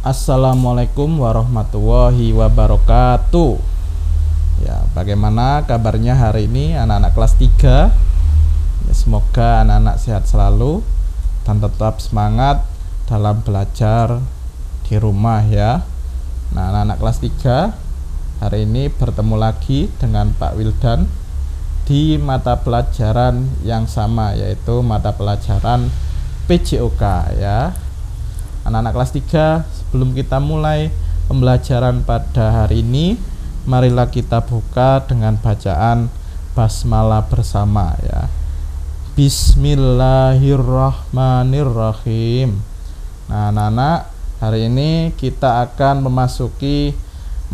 Assalamualaikum warahmatullahi wabarakatuh. Ya, bagaimana kabarnya hari ini anak-anak kelas 3? Ya, semoga anak-anak sehat selalu dan tetap semangat dalam belajar di rumah ya. Nah, anak-anak kelas 3 hari ini bertemu lagi dengan Pak Wildan di mata pelajaran yang sama, yaitu mata pelajaran PJOK ya. Anak-anak kelas 3, sebelum kita mulai pembelajaran pada hari ini, marilah kita buka dengan bacaan basmalah bersama ya. Bismillahirrahmanirrahim. Nah, anak-anak, hari ini kita akan memasuki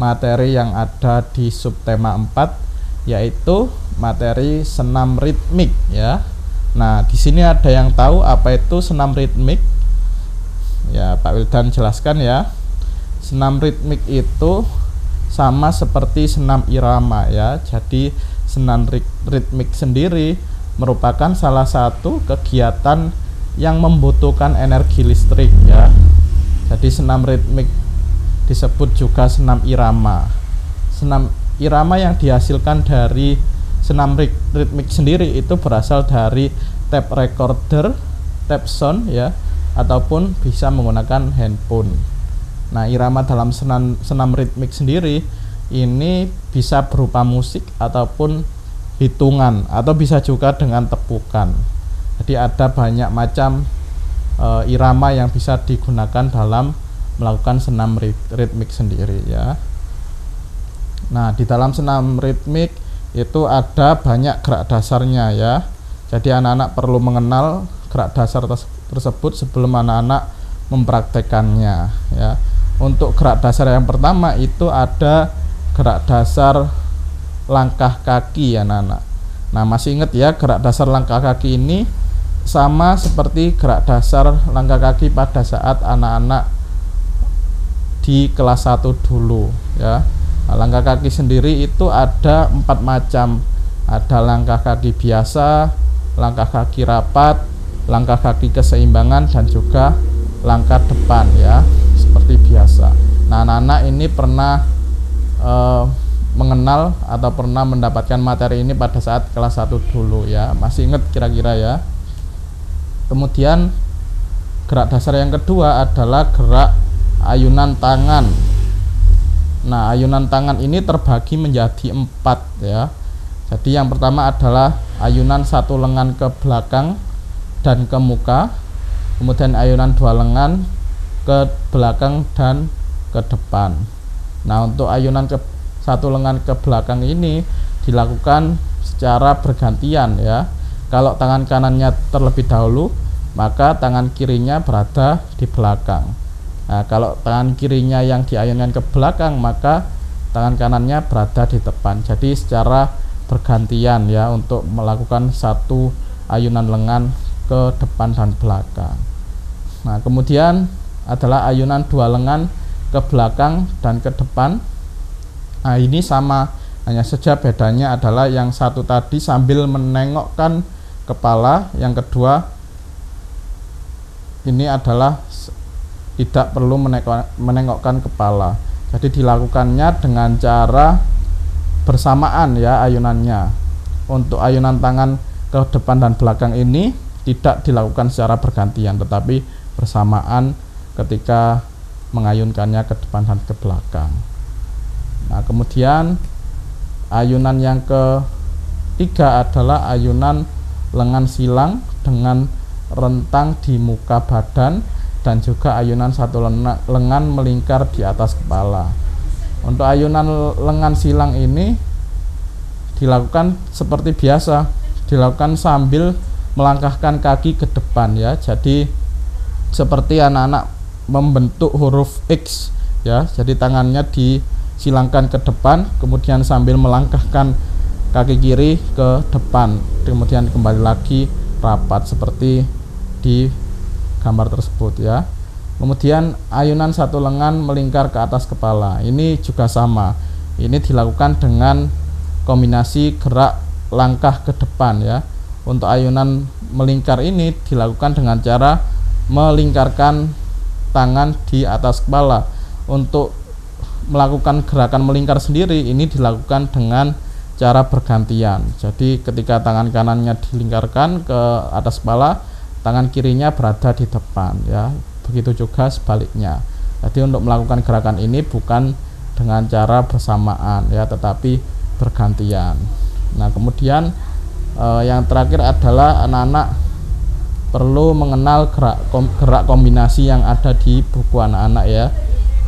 materi yang ada di subtema 4, yaitu materi senam ritmik ya. Nah, di sini ada yang tahu apa itu senam ritmik? Ya, Pak Wildan jelaskan ya. Senam ritmik itu sama seperti senam irama ya. Jadi senam ritmik sendiri merupakan salah satu kegiatan yang membutuhkan energi listrik ya. Jadi senam ritmik disebut juga senam irama. Senam irama yang dihasilkan dari senam ritmik sendiri itu berasal dari tape recorder, tape sound ya, ataupun bisa menggunakan handphone. Nah, irama dalam senam ritmik sendiri ini bisa berupa musik ataupun hitungan, atau bisa juga dengan tepukan. Jadi ada banyak macam irama yang bisa digunakan dalam melakukan senam ritmik sendiri ya. Nah, di dalam senam ritmik itu ada banyak gerak dasarnya ya. Jadi anak-anak perlu mengenal gerak dasar tersebut sebelum anak-anak mempraktekannya ya. Untuk gerak dasar yang pertama itu ada gerak dasar langkah kaki ya anak-anak. Nah, masih ingat ya, gerak dasar langkah kaki ini sama seperti gerak dasar langkah kaki pada saat anak-anak di kelas 1 dulu ya. Nah, langkah kaki sendiri itu ada 4 macam. Ada langkah kaki biasa, langkah kaki rapat, langkah kaki keseimbangan, dan juga langkah depan ya, seperti biasa. Nah, anak-anak ini pernah mengenal atau pernah mendapatkan materi ini pada saat kelas 1 dulu ya. Masih ingat kira-kira ya. Kemudian gerak dasar yang kedua adalah gerak ayunan tangan. Nah, ayunan tangan ini terbagi menjadi 4 ya. Jadi yang pertama adalah ayunan satu lengan ke belakang dan ke muka, kemudian ayunan 2 lengan ke belakang dan ke depan. Nah, untuk ayunan satu lengan ke belakang ini dilakukan secara bergantian ya. Kalau tangan kanannya terlebih dahulu, maka tangan kirinya berada di belakang. Nah, kalau tangan kirinya yang diayunkan ke belakang, maka tangan kanannya berada di depan. Jadi secara bergantian ya untuk melakukan satu ayunan lengan ke depan dan belakang. Nah, kemudian adalah ayunan 2 lengan ke belakang dan ke depan. Nah, ini sama, hanya saja bedanya adalah yang satu tadi sambil menengokkan kepala, yang kedua ini adalah tidak perlu menengokkan kepala. Jadi dilakukannya dengan cara bersamaan ya ayunannya. Untuk ayunan tangan ke depan dan belakang ini tidak dilakukan secara bergantian, tetapi bersamaan ketika mengayunkannya ke depan dan ke belakang. Nah, kemudian ayunan yang ketiga adalah ayunan lengan silang dengan rentang di muka badan, dan juga ayunan satu lengan melingkar di atas kepala. Untuk ayunan lengan silang ini dilakukan seperti biasa, dilakukan sambil melangkahkan kaki ke depan ya. Jadi seperti anak-anak membentuk huruf X ya. Jadi tangannya disilangkan ke depan, kemudian sambil melangkahkan kaki kiri ke depan, kemudian kembali lagi rapat seperti di gambar tersebut ya. Kemudian ayunan satu lengan melingkar ke atas kepala, ini juga sama. Ini dilakukan dengan kombinasi gerak langkah ke depan ya. Untuk ayunan melingkar ini dilakukan dengan cara melingkarkan tangan di atas kepala. Untuk melakukan gerakan melingkar sendiri ini dilakukan dengan cara bergantian. Jadi ketika tangan kanannya dilingkarkan ke atas kepala, tangan kirinya berada di depan ya. Begitu juga sebaliknya. Jadi untuk melakukan gerakan ini bukan dengan cara bersamaan ya, tetapi bergantian. Nah, kemudian yang terakhir adalah anak-anak perlu mengenal gerak kombinasi yang ada di buku anak-anak ya.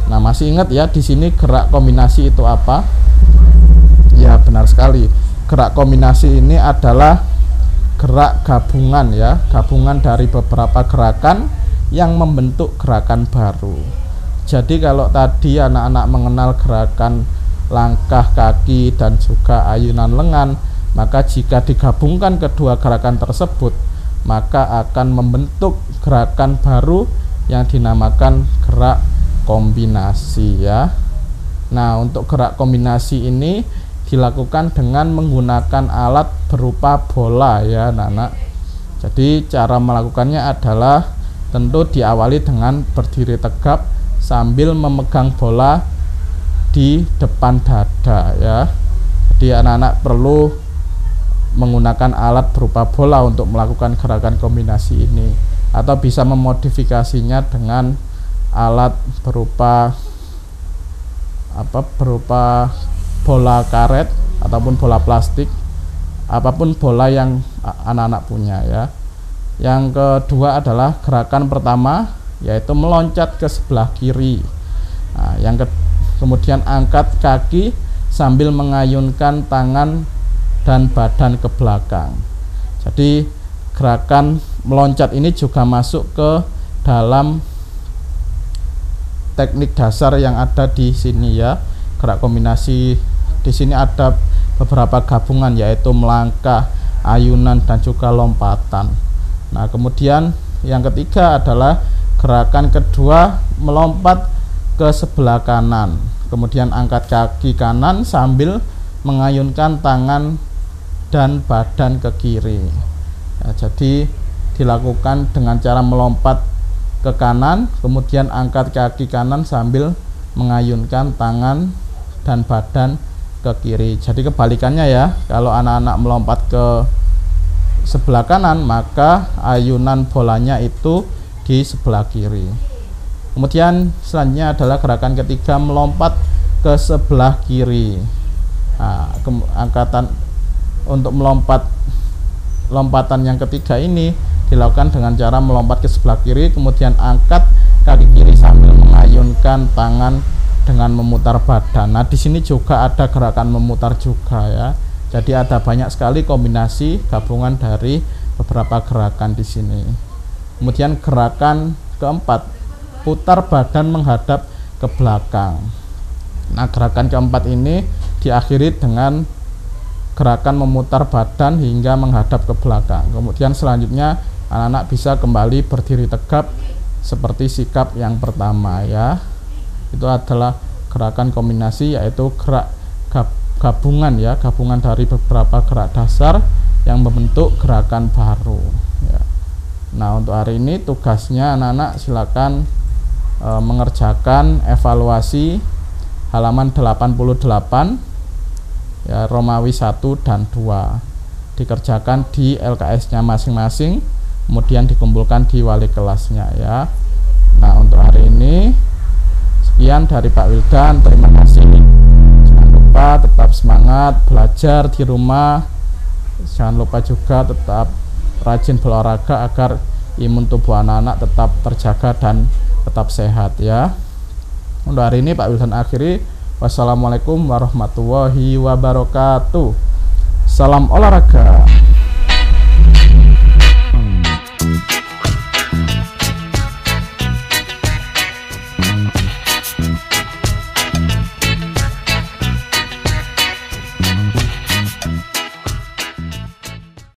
Nah, masih ingat ya di sini gerak kombinasi itu apa? Ya, benar sekali. Gerak kombinasi ini adalah gerak gabungan ya, gabungan dari beberapa gerakan yang membentuk gerakan baru. Jadi kalau tadi anak-anak mengenal gerakan langkah kaki dan juga ayunan lengan, maka jika digabungkan kedua gerakan tersebut, maka akan membentuk gerakan baru yang dinamakan gerak kombinasi ya. Nah, untuk gerak kombinasi ini dilakukan dengan menggunakan alat berupa bola ya anak-anak. Jadi cara melakukannya adalah tentu diawali dengan berdiri tegap sambil memegang bola di depan dada ya. Jadi anak-anak perlu menggunakan alat berupa bola untuk melakukan gerakan kombinasi ini, atau bisa memodifikasinya dengan alat berupa bola karet ataupun bola plastik, apapun bola yang anak-anak punya ya. Yang kedua adalah gerakan pertama, yaitu meloncat ke sebelah kiri. Nah, kemudian angkat kaki sambil mengayunkan tangan dan badan ke belakang. Jadi gerakan meloncat ini juga masuk ke dalam teknik dasar yang ada di sini ya. Gerak kombinasi di sini ada beberapa gabungan, yaitu melangkah, ayunan, dan juga lompatan. Nah, kemudian yang ketiga adalah gerakan kedua, melompat ke sebelah kanan, kemudian angkat kaki kanan sambil mengayunkan tangan dan badan ke kiri ya. Jadi dilakukan dengan cara melompat ke kanan, kemudian angkat kaki kanan sambil mengayunkan tangan dan badan ke kiri. Jadi kebalikannya ya, kalau anak-anak melompat ke sebelah kanan, maka ayunan bolanya itu di sebelah kiri. Kemudian selanjutnya adalah gerakan ketiga, melompat ke sebelah kiri. Nah, untuk lompatan yang ketiga ini dilakukan dengan cara melompat ke sebelah kiri, kemudian angkat kaki kiri sambil mengayunkan tangan dengan memutar badan. Nah, di sini juga ada gerakan memutar juga ya. Jadi ada banyak sekali kombinasi gabungan dari beberapa gerakan di sini. Kemudian gerakan keempat, putar badan menghadap ke belakang. Nah, gerakan keempat ini diakhiri dengan gerakan memutar badan hingga menghadap ke belakang. Kemudian selanjutnya anak-anak bisa kembali berdiri tegap seperti sikap yang pertama ya. Itu adalah gerakan kombinasi, yaitu gerak gabungan ya, gabungan dari beberapa gerak dasar yang membentuk gerakan baru ya. Nah, untuk hari ini tugasnya anak-anak silakan mengerjakan evaluasi halaman 88 ya, Romawi 1 dan 2, dikerjakan di LKS-nya masing-masing, kemudian dikumpulkan di wali kelasnya ya. Nah, untuk hari ini sekian dari Pak Wildan, terima kasih. Jangan lupa tetap semangat belajar di rumah, jangan lupa juga tetap rajin berolahraga agar imun tubuh anak-anak tetap terjaga dan tetap sehat ya. Untuk hari ini Pak Wildan akhiri. Wassalamualaikum warahmatullahi wabarakatuh. Salam olahraga.